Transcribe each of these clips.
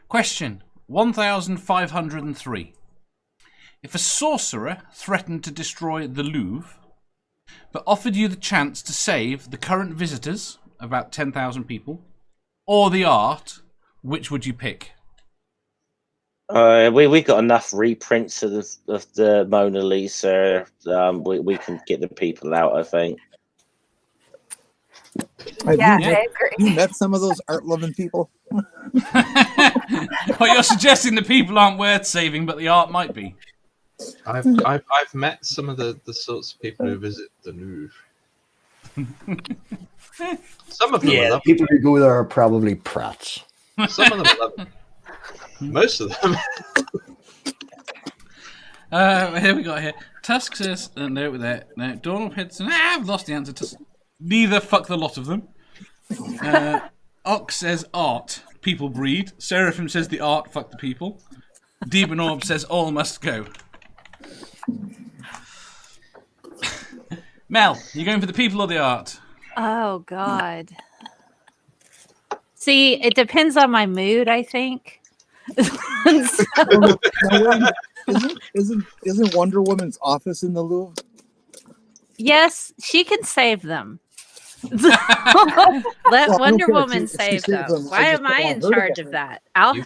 Question 1503. If a sorcerer threatened to destroy the Louvre, but offered you the chance to save the current visitors, about 10,000 people, or the art, which would you pick? We got enough reprints of the Mona Lisa. We can get the people out, I think. I agree. You met some of those art-loving people? Well, you're suggesting the people aren't worth saving, but the art might be. I've met some of the sorts of people who visit the Louvre. Some of them are lovely. People who go there are probably prats. Some of them are lovely. Most of them. Here we got here. Tusk says, no, there. No, Donald Hudson. I've lost the answer. Tusk. Neither, fuck the lot of them. Ox says art, people breed. Seraphim says the art, fuck the people. Demon Orb says all must go. Mel, you going for the people or the art? Oh, God. See, it depends on my mood, I think. Isn't Wonder Woman's office in the Louvre? Yes, she can save them. Let Wonder Woman save them. Why am I in charge of that? You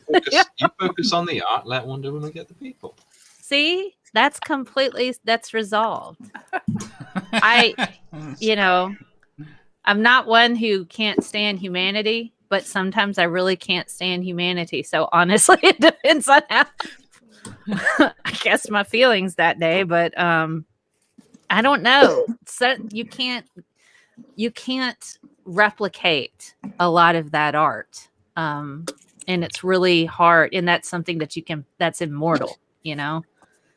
focus on the art, let Wonder Woman get the people. See? That's resolved. I'm not one who can't stand humanity, but sometimes I really can't stand humanity. So honestly, it depends on how I guess my feelings that day, but I don't know. So you can't replicate a lot of that art. And it's really hard. And that's something that that's immortal, you know?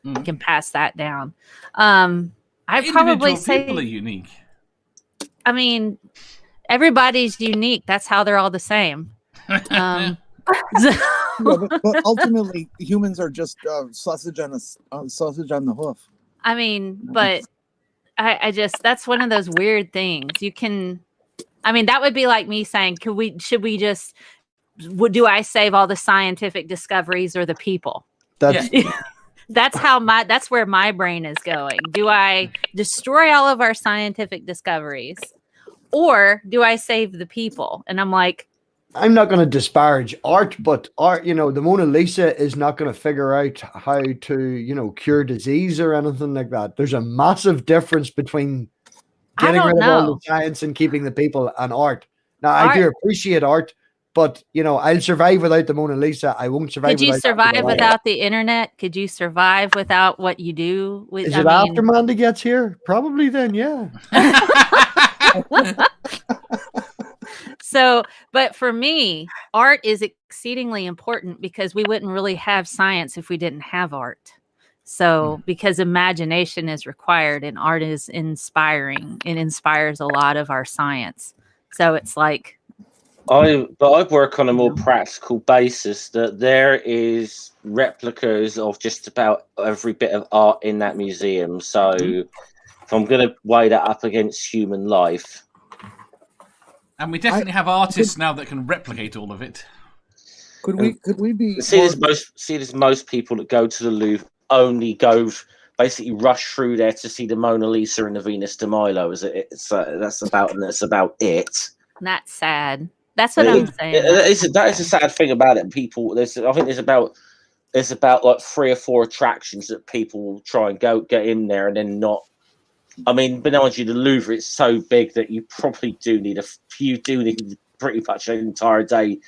You can pass that down. I'd probably say people are unique. I mean, everybody's unique. That's how they're all the same. But ultimately, humans are just sausage on the hoof. I mean, but I just that's one of those weird things. That would be like me saying, do I save all the scientific discoveries or the people? That's where my brain is going. Do I destroy all of our scientific discoveries, or do I save the people? And I'm like, I'm not going to disparage art, but art, the Mona Lisa is not going to figure out how to, cure disease or anything like that. There's a massive difference between getting rid of all the science and keeping the people and art. Now, I do appreciate art, but, I'll survive without the Mona Lisa. I won't survive. Could you survive without the internet? Could you survive without what you do? Is it after Mandy gets here? Probably then, yeah. So, but for me, art is exceedingly important because we wouldn't really have science if we didn't have art. So, because imagination is required and art is inspiring, it inspires a lot of our science. So it's like, I work on a more practical basis that there is replicas of just about every bit of art in that museum. So if I'm going to weigh that up against human life. And we definitely have artists now that can replicate all of it. Could we be there's most people that go to the Louvre only basically rush through there to see the Mona Lisa and the Venus de Milo. That's about it. That's sad. That's what I'm saying. That is a sad thing about it. People, I think there's about like 3 or 4 attractions that people will try and get in there and then not. I mean, but mind you, the Louvre, it's so big that you probably do need pretty much an entire day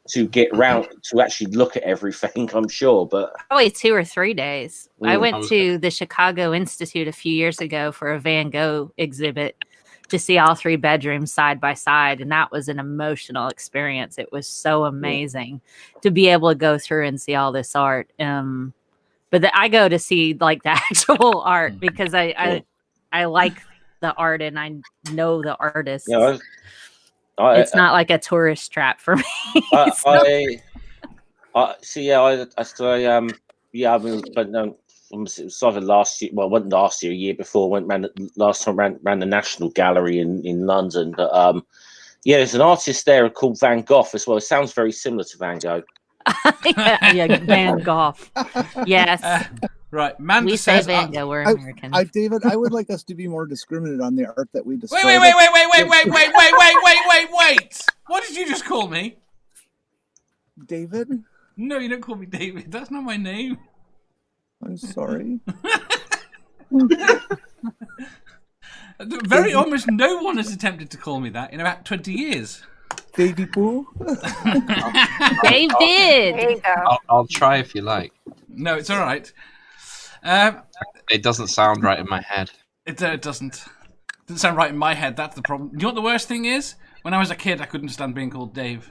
to get around to actually look at everything, I'm sure. But probably 2 or 3 days. I went to the Chicago Institute a few years ago for a Van Gogh exhibit to see all 3 bedrooms side by side, and that was an emotional experience. It was so amazing to be able to go through and see all this art. But I go to see like the actual art because I like the art and I know the artists. It's not like a tourist trap for me. It was either last year. Well, it wasn't last year. A year before, ran the National Gallery in London. But there's an artist there called Van Gogh as well. It sounds very similar to Van Gogh. yeah, Van Gogh. Yes, Right, Manda we say says. Van Gogh. We're American. David, I would like us to be more discriminate on the art that we display. Wait! What did you just call me? David, No, you don't call me David. That's not my name. I'm sorry. Very almost no one has attempted to call me that in about 20 years. Davy Pooh. David. There you go. I'll try if you like. No, it's all right. It doesn't sound right in my head. It doesn't sound right in my head. That's the problem. You know what the worst thing is? When I was a kid, I couldn't stand being called Dave.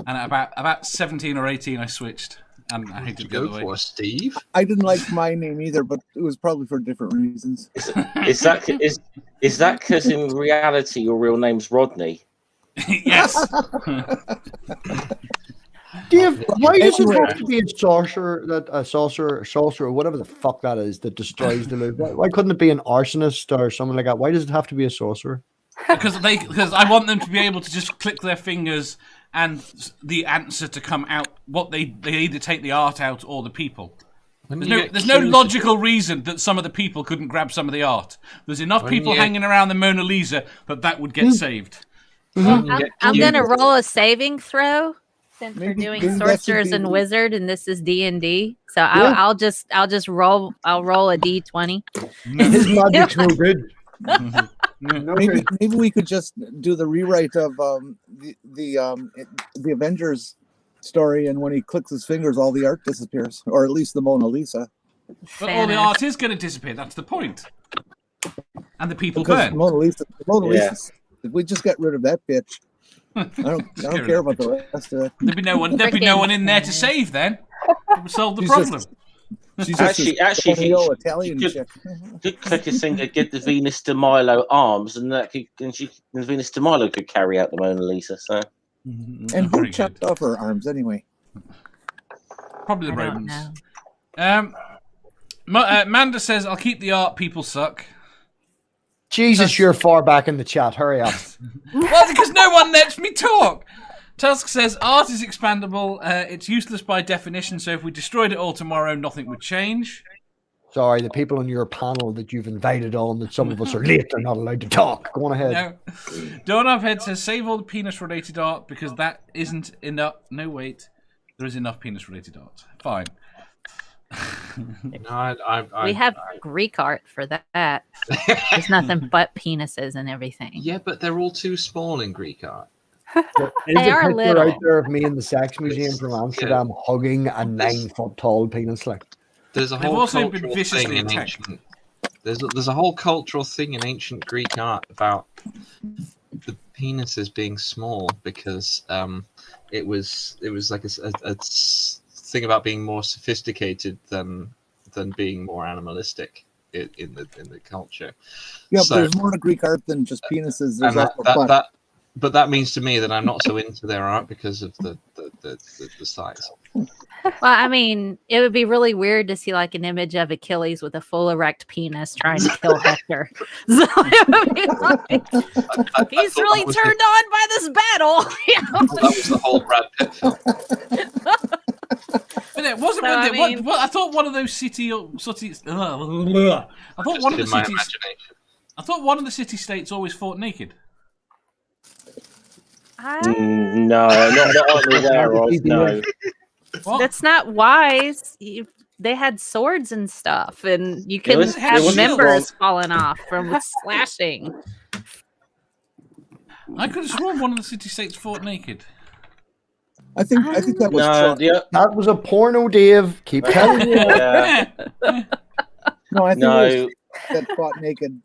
And at about 17 or 18, I switched. And I hated Did the you other go way. for Steve? I didn't like my name either, but it was probably for different reasons. Is that because in reality your real name's Rodney? Yes. Dave, why does it have to be a sorcerer, sorcerer, whatever the fuck that is, that destroys the Louvre? Why couldn't it be an arsonist or someone like that? Why does it have to be a sorcerer? Because I want them to be able to just click their fingers and the answer to come out. What they either take the art out or the people. There's no logical reason that some of the people couldn't grab some of the art. There's enough people hanging around the Mona Lisa that would get saved. I'm going to roll a saving throw since we're Maybe doing that sorcerers should and be- wizard, and this is D&D. So I'll just roll. I'll roll a D20. His magic's no good. No Maybe good. we could just do the rewrite of the Avengers story, and when he clicks his fingers, all the art disappears, or at least the Mona Lisa. But all the art is going to disappear. That's the point. And the people Because burn. Mona Lisa, Yeah. if we just get rid of that bitch, I don't care about the rest of it. There'd be no one in there to save then. It would solve the She's problem. just- She's just Actually, this if you- colonial Italian you chick. Could click his finger, get the Venus de Milo arms, and Venus de Milo could carry out the Mona Lisa. So And Very who good. chopped off her arms anyway? Probably the I don't Romans. know. Manda says, I'll keep the art, people suck. Jesus, you're far back in the chat. Hurry up. Well, because no one lets me talk. Tusk says, art is expandable. It's useless by definition, so if we destroyed it all tomorrow, nothing would change. Sorry, the people on your panel that you've invited on, that some of us are late, are not allowed to talk. Go on ahead. No. Dawn of Head says, save all the penis-related art, because that isn't enough. No, wait. There is enough penis-related art. Fine. No, We have Greek art for that. There's nothing but penises and everything. Yeah, but they're all too small in Greek art. There is They a are picture little. out there of me in the Sex Museum from Amsterdam hugging a 9-foot tall penis. Like, There's a They've whole also been cultural viciously thing in attacked. ancient. There's a whole cultural thing in ancient Greek art about the penises being small because it was like a thing about being more sophisticated than being more animalistic in the culture. Yeah, So- but there's more to Greek art than just penises. There's And also fun. but that means to me that I'm not so into their art because of the size. Well, I mean, it would be really weird to see like an image of Achilles with a full erect penis trying to kill Hector. So it would be like, he's thought really that was turned on by this battle. You know? That was the whole Brad Pitt film. But it wasn't. So, I what, mean- what, I thought one of those cities. I thought Just one of the in my cities. imagination. I thought one of the city states always fought naked. no, not I'm aware of. No, What? That's not wise. They had swords and stuff, and you couldn't was- it have was- members falling off from slashing. I could have sworn one of the city states fought naked. I think that was no, Trump. that was a porno, Dave. Keep telling you. yeah, No, I think it no, was that fought naked.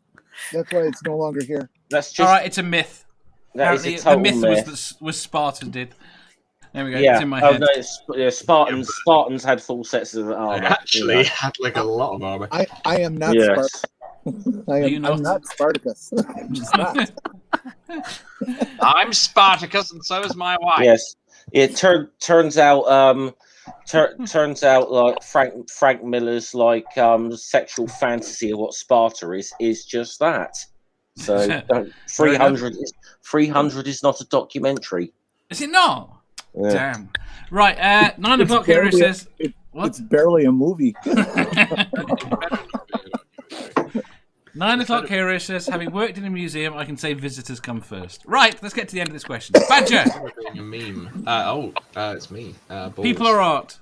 That's why it's no longer here. that's just All right, it's a myth. that is Apparently, a the total myth myth. was Sparta did. There we go. Yeah, It's in my head. no, Spartans had full sets of armor. I actually had like a lot of armor. I am not Yes. Spartacus. Are you not? I'm not Spartacus. I'm just not. I'm Spartacus, and so is my wife. Yes. It turns out turns out like Frank Miller's like sexual fantasy of what Sparta is just that. So 300 is not a documentary. Is it not? Yeah. Damn. Right, 9 o'clock here says... What? It's barely a movie. 9 o'clock here says, having worked in a museum, I can say visitors come first. Right, let's get to the end of this question. Badger! Being a meme. It's me. Balls. People or art?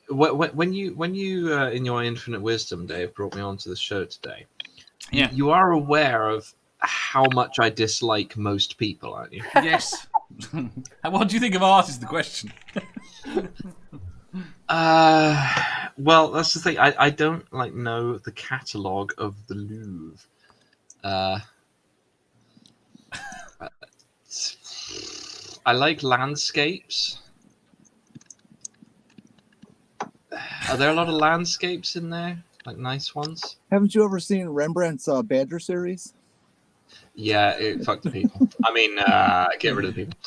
When you in your infinite wisdom, Dave, brought me onto the show today, Yeah. you are aware of how much I dislike most people, aren't you? Yes. What do you think of art is the question. Well, that's the thing. I don't know the catalogue of the Louvre. I like landscapes. Are there a lot of landscapes in there? Like nice ones? Haven't you ever seen Rembrandt's Badger series? Yeah, fuck the people. I mean, get rid of the people.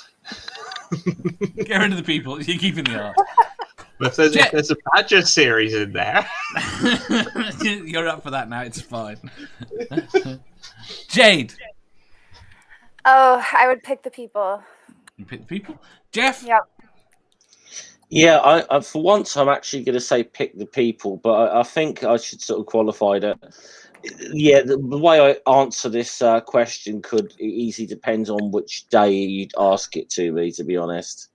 Get rid of the people. You're keeping the art. But if there's a Badger series in there. You're up for that now. It's fine. Jade. Oh, I would pick the people. You pick the people. Jeff. Yep. Yeah, I for once I'm actually going to say pick the people, but I think I should sort of qualify that. Yeah, the way I answer this question could easily depend on which day you'd ask it to me, to be honest.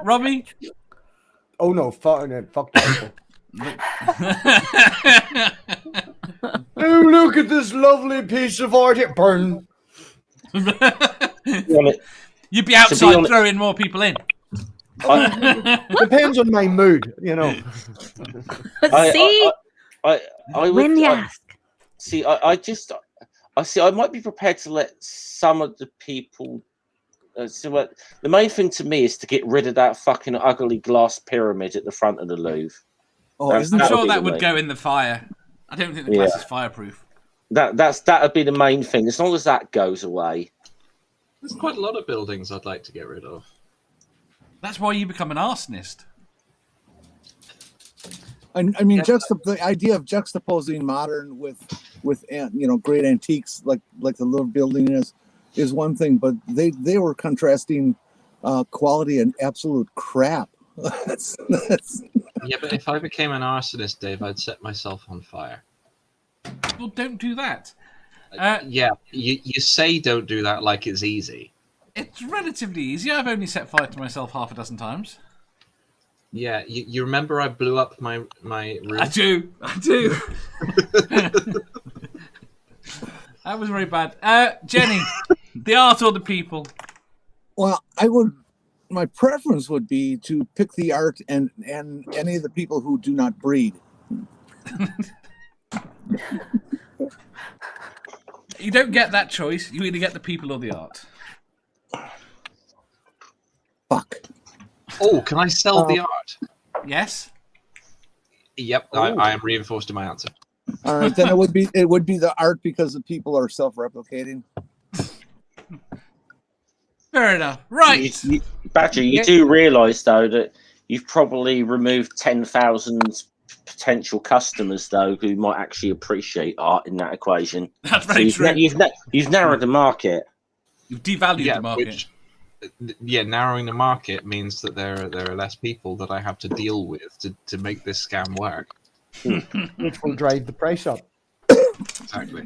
Robbie. Oh no, fuck the people. Oh, look at this lovely piece of art. It burn. You'd be outside throwing more people in. Depends on my mood, you know. I would, when you ask. See, I might be prepared to let some of the people. The main thing to me is to get rid of that fucking ugly glass pyramid at the front of the Louvre. Oh, I'm sure that would go in the fire. I don't think the glass is fireproof. That would be the main thing. As long as that goes away. There's quite a lot of buildings I'd like to get rid of. That's why you become an arsonist. I mean, the idea of juxtaposing modern with great antiques like the Louvre building is one thing, but they were contrasting quality and absolute crap. that's... Yeah, but if I became an arsonist, Dave, I'd set myself on fire. Well, don't do that. Yeah, you say don't do that like it's easy. It's relatively easy. I've only set fire to myself half a dozen times. Yeah, you remember I blew up my room? I do. That was very bad. Jenny, the art or the people? Well, my preference would be to pick the art and any of the people who do not breed. You don't get that choice. You either get the people or the art. Fuck. Oh, can I sell the art? Yes. Yep, I am reinforced in my answer. All right, then it would be the art because the people are self-replicating. Fair enough. Right. Badger, you do realise though that you've probably removed 10,000 potential customers though who might actually appreciate art in that equation. That's very true. You've narrowed the market. You've devalued the market. Narrowing the market means that there are less people that I have to deal with to make this scam work. Which will drive the price up. Exactly.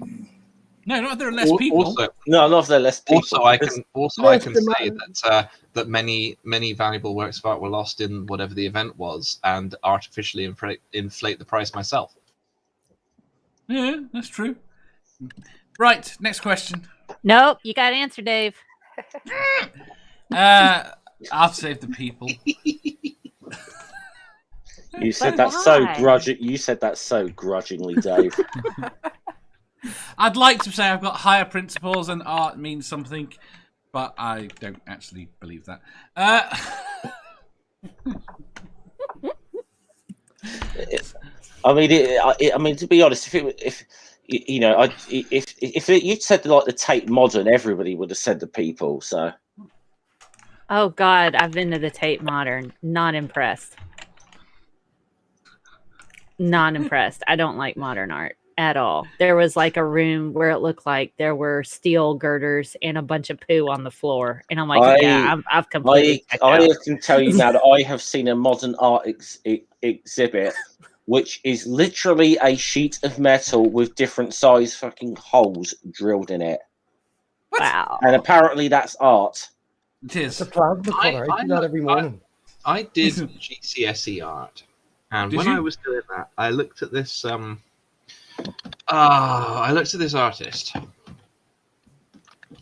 No, not if there are less people. Not if there are less people. I can say that many valuable works of art were lost in whatever the event was, and artificially inflate the price myself. Yeah, that's true. Right, next question. Nope, you got to answer, Dave. I'll save the people. You said But that why? You said that so grudgingly, Dave. I'd like to say I've got higher principles and art means something, but I don't actually believe that. I mean, to be honest, if you'd said like the Tate Modern, everybody would have said the people. So. Oh God, I've been to the Tate Modern. Not impressed. Not impressed. I don't like modern art. at all. There was like a room where it looked like there were steel girders and a bunch of poo on the floor. And I'm like, I've completely checked out. I can tell you now that I have seen a modern art exhibit, which is literally a sheet of metal with different size fucking holes drilled in it. What? Wow. And apparently that's art. It is. It's a plasma cutter. I do that every morning. I did GCSE art, and Did when you? I was doing that, I looked at this. I looked at this artist,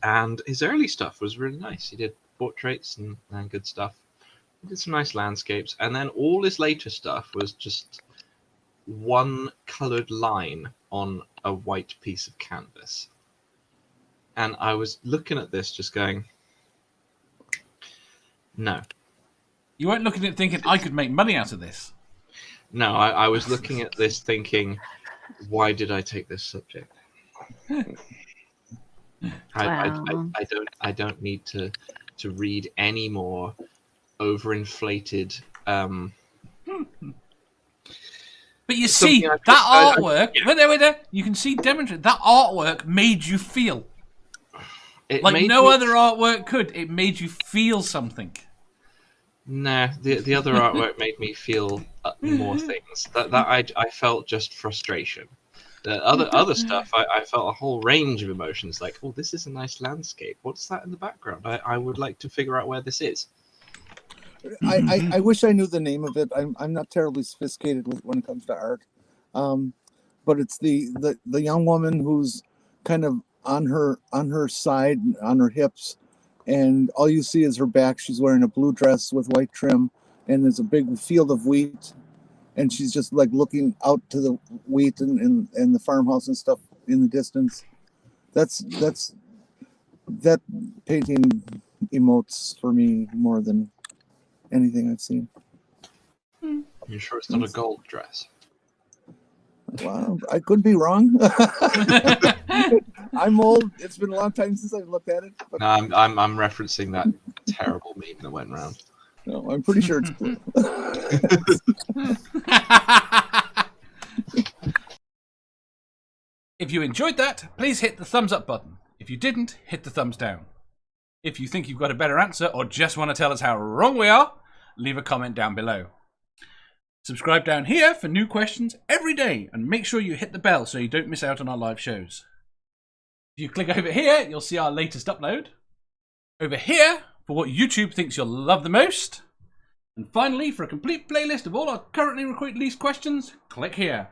and his early stuff was really nice. He did portraits and good stuff. He did some nice landscapes, and then all his later stuff was just one coloured line on a white piece of canvas. And I was looking at this, just going, no. You weren't looking at it thinking, I could make money out of this. No, I was looking at this thinking, why did I take this subject? I don't need to read any more overinflated. But you see, that artwork, wait there, you can see demonstrate that artwork made you feel. Like no other artwork could. It made you feel something. Nah, the other artwork made me feel more things. That I felt just frustration. The other stuff, I felt a whole range of emotions. Like, oh, this is a nice landscape. What's that in the background? I would like to figure out where this is. I wish I knew the name of it. I'm not terribly sophisticated when it comes to art, but it's the young woman who's kind of on her side, on her hips, and all you see is her back. She's wearing a blue dress with white trim, and there's a big field of wheat, and she's just like looking out to the wheat and the farmhouse and stuff in the distance. That painting emotes for me more than anything I've seen. You're sure it's not a gold dress? Wow, I could be wrong. I'm old. It's been a long time since I've looked at it. But No, I'm referencing that terrible meme that went around. no, I'm pretty sure it's blue. If you enjoyed that, please hit the thumbs up button. If you didn't, hit the thumbs down. If you think you've got a better answer or just want to tell us how wrong we are, leave a comment down below. Subscribe down here for new questions every day and make sure you hit the bell so you don't miss out on our live shows. If you click over here, you'll see our latest upload. Over here, for what YouTube thinks you'll love the most. And finally, for a complete playlist of all our currently released questions, click here.